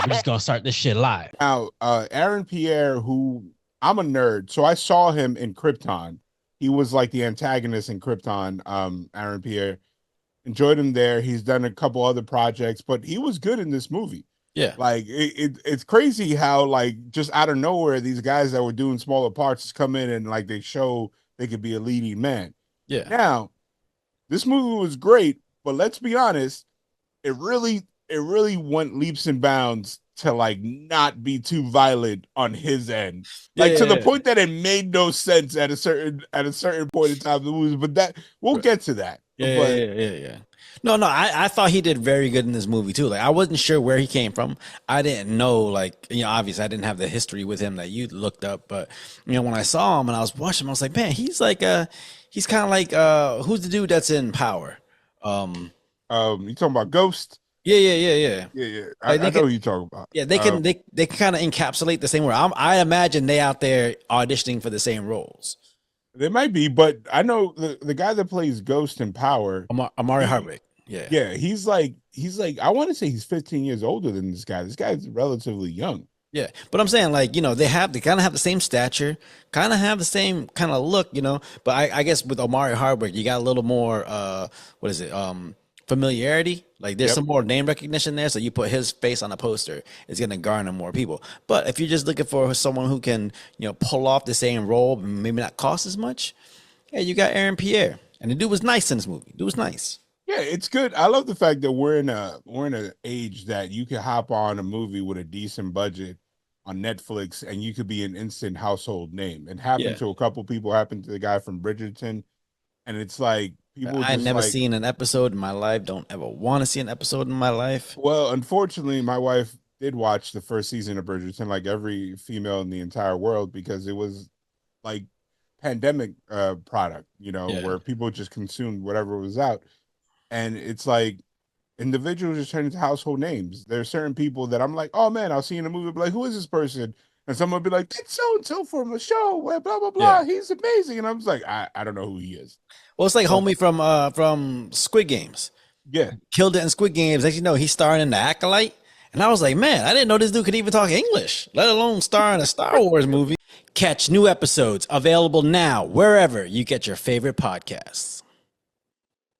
we just gonna start this shit live. Now, Aaron Pierre, who I'm a nerd, so I saw him in Krypton. He was like the antagonist in Krypton. Aaron Pierre, enjoyed him there. He's done a couple other projects, but he was good in this movie. Yeah. Like it's crazy how like just out of nowhere these guys that were doing smaller parts just come in and like they show they could be a leading man. Yeah. Now, this movie was great, but let's be honest, it really went leaps and bounds to like not be too violent on his end. Like to the point that it made no sense at a certain point in time in the movie, but that we'll get to that. Yeah. No, I thought he did very good in this movie too. Like I wasn't sure where he came from. I didn't know, like, obviously I didn't have the history with him that you looked up, but when I saw him and I was watching him, I was like, man, he's like he's kind of like who's the dude that's in Power? You talking about Ghost? Yeah. I know who you talking about. Yeah, they can kind of encapsulate the same word. I imagine they out there auditioning for the same roles. They might be, but I know the guy that plays Ghost in Power, Amari Hardwick. Yeah, he's like I want to say he's 15 years older than this guy. This guy's relatively young. Yeah, but I'm saying like they kind of have the same stature, kind of have the same kind of look, But I guess with Omari Hardwick, you got a little more familiarity. Like there's some more name recognition there, so you put his face on a poster, it's gonna garner more people. But if you're just looking for someone who can pull off the same role, maybe not cost as much, yeah, you got Aaron Pierre, and the dude was nice in this movie. Dude was nice. Yeah, it's good. I love the fact that we're in an age that you can hop on a movie with a decent budget on Netflix and you could be an instant household name. It happened to a couple people, happened to the guy from Bridgerton, and it's like people I've never seen an episode in my life, don't ever want to see an episode in my life. Well, unfortunately, my wife did watch the first season of Bridgerton, like every female in the entire world, because it was like pandemic product, where people just consumed whatever was out. And it's like individuals just turn into household names. There are certain people that I'm like, oh man, I'll see in a movie, be like, who is this person? And someone will be like, it's so and so from the show, blah blah blah. He's amazing, and I'm just like, I don't know who he is. Well, it's like homie from Squid Games. Yeah, killed it in Squid Games. As you know, he's starring in The Acolyte, and I was like, man, I didn't know this dude could even talk English, let alone star in a Star Wars movie. Catch new episodes available now wherever you get your favorite podcasts.